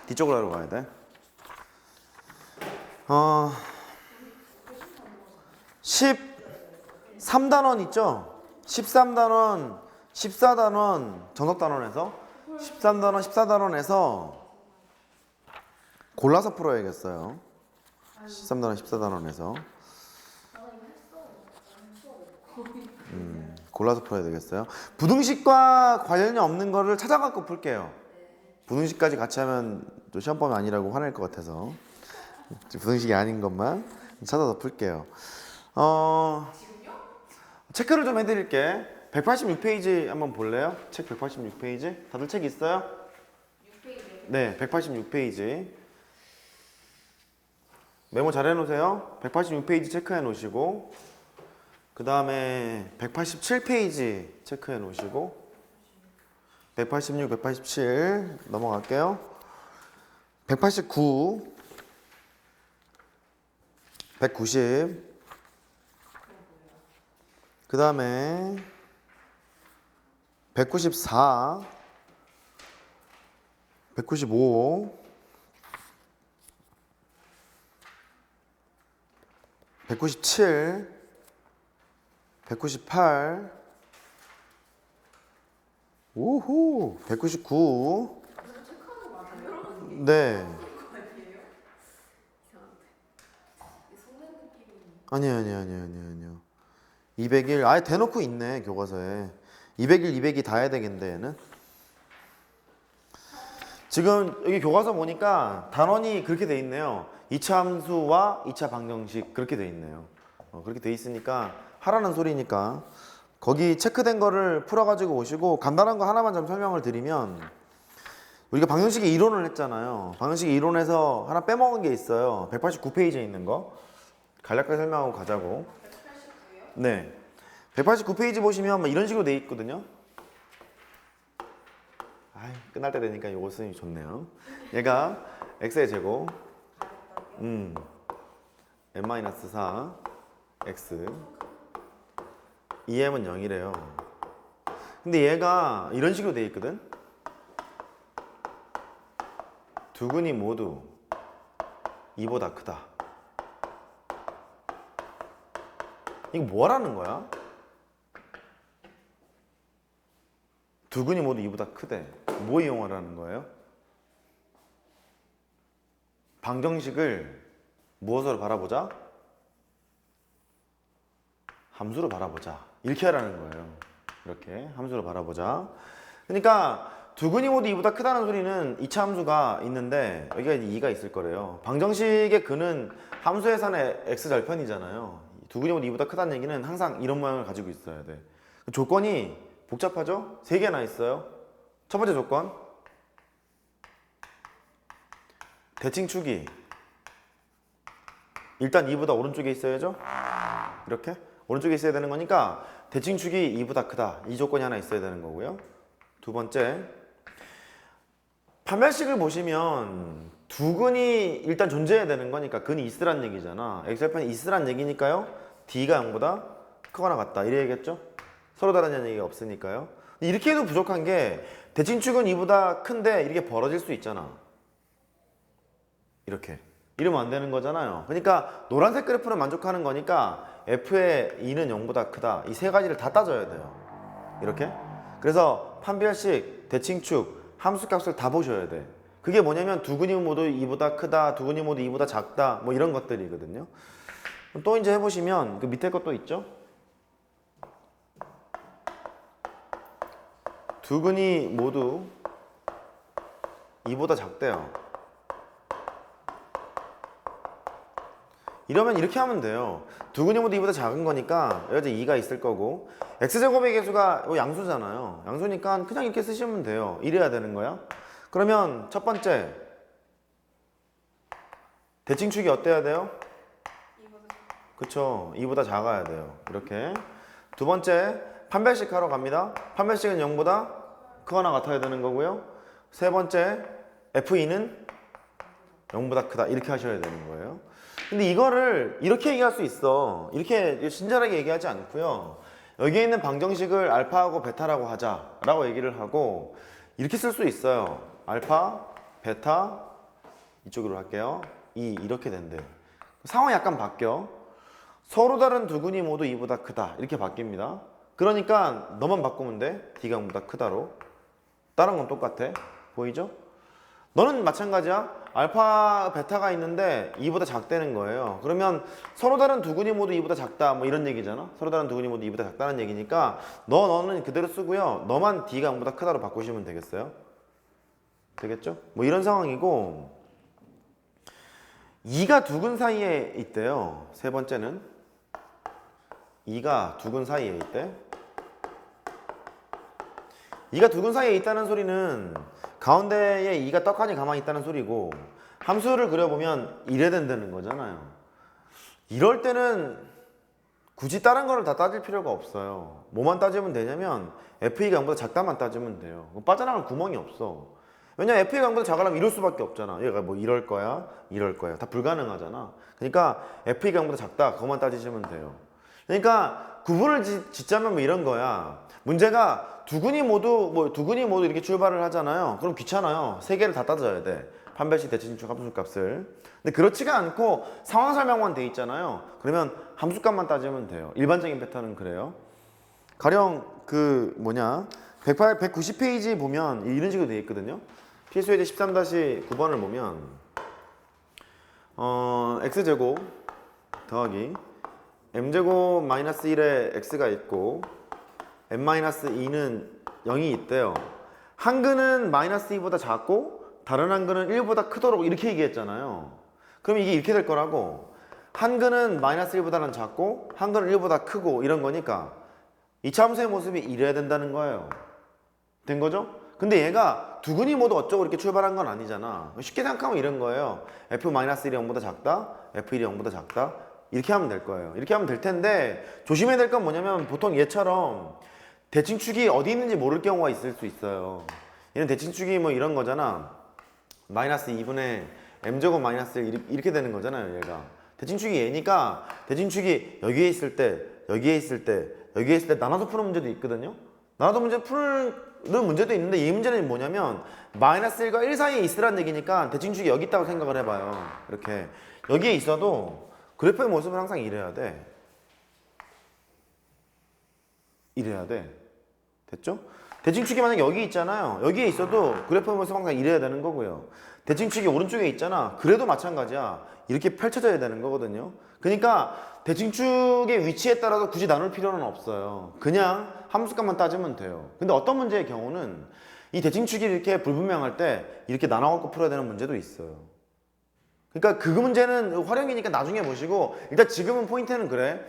뒤쪽으로 하러 가야 돼. 13단원 있죠? 13단원, 14단원, 정석단원에서 13단원, 14단원에서 골라서 풀어야겠어요. 13단원, 14단원에서 골라서 풀어야 되겠어요. 부등식과 관련이 없는 거를 찾아갖고 풀게요. 부등식까지 같이 하면 또 시험범위 아니라고 화낼 것 같아서 부등식이 아닌 것만 찾아서 풀게요. 체크를 좀 해드릴게. 186페이지 한번 볼래요? 책 186페이지? 다들 책 있어요? 6페이지. 네, 186페이지. 메모 잘 해놓으세요. 186페이지 체크해 놓으시고, 그 다음에 187페이지 체크해 놓으시고, 186, 187 넘어갈게요. 189, 190, 그 다음에 194, 195, 197, 198, 오호, 199, 체크하는 거 많아요. 네, 아니에요? 이상한데. 속는 느낌이. 아니요. 201, 아예 대놓고 있네, 교과서에. 201, 202 다 해야 되겠는데, 얘는. 지금 여기 교과서 보니까 단원이 그렇게 돼 있네요. 2차 함수와 2차 방정식 그렇게 돼 있네요. 그렇게 돼 있으니까 하라는 소리니까 거기 체크된 거를 풀어가지고 오시고, 간단한 거 하나만 좀 설명을 드리면, 우리가 방정식의 이론을 했잖아요. 방정식의 이론에서 하나 빼먹은 게 있어요. 189페이지에 있는 거. 간략하게 설명하고 가자고. 189요? 네. 189페이지 보시면 뭐 이런 식으로 돼 있거든요. 끝날 때 되니까 요거 쓰니 좋네요. 얘가 x의 제곱 n-4 x 2m은 0이래요. 근데 얘가 이런 식으로 돼 있거든. 두 근이 모두 2보다 크다. 이거 뭐라는 거야? 두 근이 모두 2보다 크대. 뭐 이용하라는 거예요? 방정식을 무엇으로 바라보자? 함수로 바라보자. 이렇게 하라는 거예요. 이렇게 함수로 바라보자. 그러니까 두 근이 모두 2보다 크다는 소리는 2차 함수가 있는데 여기가 이제 2가 있을 거래요. 방정식의 근은 함수 해산의 x절편이잖아요. 두 근이 모두 2보다 크다는 얘기는 항상 이런 모양을 가지고 있어야 돼. 조건이 복잡하죠? 3개나 있어요. 첫 번째 조건, 대칭축이 일단 2보다 오른쪽에 있어야죠. 이렇게 오른쪽에 있어야 되는 거니까 대칭축이 2보다 크다. 이 조건이 하나 있어야 되는 거고요. 두 번째, 판별식을 보시면 두 근이 일단 존재해야 되는 거니까 근이 있으란 얘기잖아. x절편이 있으란 얘기니까요. d가 0보다 크거나 같다. 이래야겠죠? 서로 다른 얘기가 없으니까요. 이렇게 해도 부족한 게 대칭축은 2보다 큰데 이렇게 벌어질 수 있잖아. 이렇게. 이러면 안 되는 거잖아요. 그러니까 노란색 그래프는 만족하는 거니까 f의 2는 0보다 크다. 이 세 가지를 다 따져야 돼요. 이렇게. 그래서 판별식, 대칭축, 함수값을 다 보셔야 돼. 그게 뭐냐면 두 근이 모두 2보다 크다, 두 근이 모두 2보다 작다, 뭐 이런 것들이거든요. 또 이제 해보시면 그 밑에 것도 있죠. 두 근이 모두 2보다 작대요. 이러면 이렇게 하면 돼요. 두 근이 모두 2보다 작은 거니까 여기 2가 있을 거고, x제곱의 개수가 양수잖아요. 양수니까 그냥 이렇게 쓰시면 돼요. 이래야 되는 거야. 그러면 첫 번째, 대칭축이 어때야 돼요? 그쵸, 2보다 작아야 돼요. 이렇게. 두 번째, 판별식 하러 갑니다. 판별식은 0보다 크거나 같아야 되는 거고요. 세 번째, f2는 0보다 크다. 이렇게 하셔야 되는 거예요. 근데 이거를 이렇게 얘기할 수 있어. 이렇게 친절하게 얘기하지 않고요. 여기에 있는 방정식을 알파하고 베타라고 하자라고 얘기를 하고, 이렇게 쓸 수 있어요. 알파, 베타, 이쪽으로 할게요. 2 이렇게 된대. 상황이 약간 바뀌어. 서로 다른 두 근이 모두 2보다 크다 이렇게 바뀝니다. 그러니까 너만 바꾸면 돼. D가 0보다 크다로. 다른 건 똑같아. 보이죠? 너는 마찬가지야. 알파, 베타가 있는데 2보다 작다는 거예요. 그러면 서로 다른 두 근이 모두 2보다 작다 뭐 이런 얘기잖아. 서로 다른 두 근이 모두 2보다 작다는 얘기니까 너는 그대로 쓰고요. 너만 D가 0보다 크다로 바꾸시면 되겠어요. 되겠죠? 뭐 이런 상황이고 2가 두 근 사이에 있대요. 세 번째는 2가 두 근 사이에 있대. 2가 두 근 사이에 있다는 소리는 가운데에 2가 떡하니 가만히 있다는 소리고 함수를 그려보면 이래 된다는 거잖아요. 이럴 때는 굳이 다른 거를 다 따질 필요가 없어요. 뭐만 따지면 되냐면 FE가 0보다 작다만 따지면 돼요. 빠져나갈 구멍이 없어. 왜냐 FE가 0보다 작으려면 이럴 수밖에 없잖아. 얘가 뭐 이럴 거야 이럴 거야 다 불가능하잖아. 그러니까 FE가 0보다 작다 그것만 따지시면 돼요. 그러니까 구분을 짓자면 뭐 이런 거야. 문제가 두 근이 모두 이렇게 출발을 하잖아요. 그럼 귀찮아요. 세 개를 다 따져야 돼. 판별식, 대칭축, 함수값을. 근데 그렇지가 않고 상황 설명만 돼 있잖아요. 그러면 함수값만 따지면 돼요. 일반적인 패턴은 그래요. 가령 190페이지 보면 이런 식으로 돼 있거든요. 필수예제 13-9번을 보면 x제곱 더하기 m제곱 마이너스 1에 x가 있고 n-2는 0이 있대요. 한 근은 마이너스 2보다 작고 다른 한 근은 1보다 크도록 이렇게 얘기했잖아요. 그럼 이게 이렇게 될 거라고. 한 근은 마이너스 1보다는 작고 한 근은 1보다 크고 이런 거니까 이차 함수의 모습이 이래야 된다는 거예요. 된 거죠? 근데 얘가 두 근이 모두 어쩌고 이렇게 출발한 건 아니잖아. 쉽게 생각하면 이런 거예요. f-1이 0보다 작다, f1이 0보다 작다 이렇게 하면 될 거예요. 이렇게 하면 될 텐데 조심해야 될 건 뭐냐면 보통 얘처럼 대칭축이 어디 있는지 모를 경우가 있을 수 있어요. 얘는 대칭축이 뭐 이런 거잖아. 마이너스 2분의 m제곱 마이너스 1 이렇게 되는 거잖아요. 얘가 대칭축이 얘니까 대칭축이 여기에 있을 때 여기에 있을 때 여기에 있을 때 나눠서 푸는 문제도 있거든요. 나눠서 문제 푸는 문제도 있는데 이 문제는 뭐냐면 마이너스 1과 1 사이에 있으란 얘기니까 대칭축이 여기 있다고 생각을 해봐요. 이렇게 여기에 있어도 그래프의 모습은 항상 이래야 돼. 이래야 돼. 됐죠? 대칭축이 만약에 여기 있잖아요. 여기에 있어도 그래프의 모습은 항상 이래야 되는 거고요. 대칭축이 오른쪽에 있잖아. 그래도 마찬가지야. 이렇게 펼쳐져야 되는 거거든요. 그러니까 대칭축의 위치에 따라서 굳이 나눌 필요는 없어요. 그냥 함수값만 따지면 돼요. 근데 어떤 문제의 경우는 이 대칭축이 이렇게 불분명할 때 이렇게 나눠갖고 풀어야 되는 문제도 있어요. 그러니까 그 문제는 활용이니까 나중에 보시고 일단 지금은 포인트는 그래.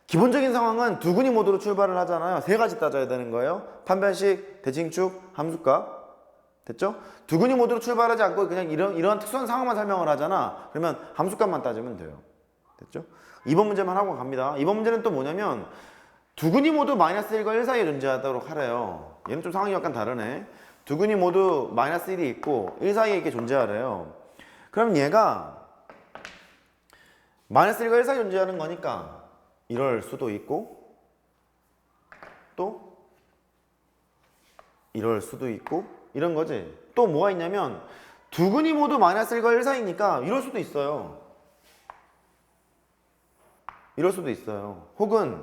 기본적인 상황은 두 근이 모두로 출발을 하잖아요. 세 가지 따져야 되는 거예요. 판별식, 대칭축, 함수값. 됐죠? 두 근이 모두로 출발하지 않고 그냥 이런 특수한 상황만 설명을 하잖아. 그러면 함수값만 따지면 돼요. 됐죠? 2번 문제만 하고 갑니다. 2번 문제는 또 뭐냐면 두 근이 모두 마이너스 1과 1 사이에 존재하도록 하래요. 얘는 좀 상황이 약간 다르네. 두 근이 모두 마이너스 1이 있고 1 사이에 이렇게 존재하래요. 그럼 얘가 마이너스 1과 1 사이에 존재하는 거니까 이럴 수도 있고 또 이럴 수도 있고 이런 거지. 또 뭐가 있냐면 두 근이 모두 마이너스 1과 1 사이니까 이럴 수도 있어요. 이럴 수도 있어요. 혹은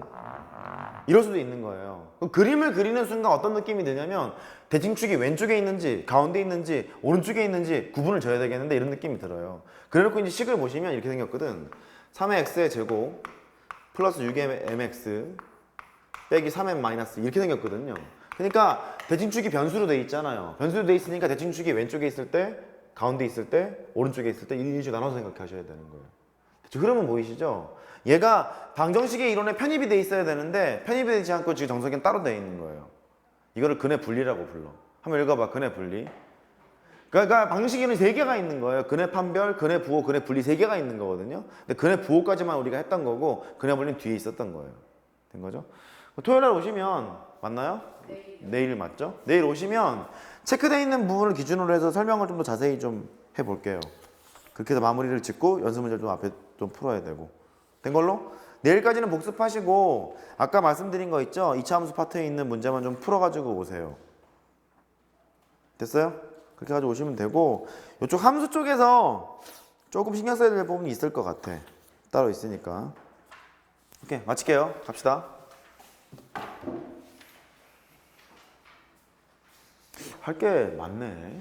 이럴 수도 있는 거예요. 그림을 그리는 순간 어떤 느낌이 드냐면 대칭축이 왼쪽에 있는지 가운데 있는지 오른쪽에 있는지 구분을 져야 되겠는데 이런 느낌이 들어요. 그래놓고 이제 식을 보시면 이렇게 생겼거든. 3의 x의 제곱 플러스 6의 mx 빼기 3m 마이너스 이렇게 생겼거든요. 그러니까 대칭축이 변수로 돼 있잖아요. 변수로 돼 있으니까 대칭축이 왼쪽에 있을 때, 가운데 있을 때, 오른쪽에 있을 때 이런 식으로 나눠서 생각하셔야 되는 거예요. 그러면 보이시죠? 얘가 방정식의 이론에 편입이 돼 있어야 되는데 편입이 되지 않고 지금 정석엔 따로 돼 있는 거예요. 이거를 근의 분리라고 불러. 한번 읽어봐. 근의 분리. 그러니까 방정식 이론이 3개가 있는 거예요. 근의 판별, 근의 부호, 근의 분리 3개가 있는 거거든요. 근데 근의 부호까지만 우리가 했던 거고 근의 분리는 뒤에 있었던 거예요. 된 거죠? 토요일날 오시면 맞나요? 내일 맞죠? 내일 오시면 체크되어 있는 부분을 기준으로 해서 설명을 좀 더 자세히 좀 해볼게요. 그렇게 해서 마무리를 짓고 연습 문제를 좀 앞에 좀 풀어야 되고. 된 걸로? 내일까지는 복습하시고 아까 말씀드린 거 있죠? 2차 함수 파트에 있는 문제만 좀 풀어가지고 오세요. 됐어요? 그렇게 가져오시면 되고 이쪽 함수 쪽에서 조금 신경 써야 될 부분이 있을 것 같아. 따로 있으니까. 오케이, 마칠게요. 갑시다. 할 게 많네.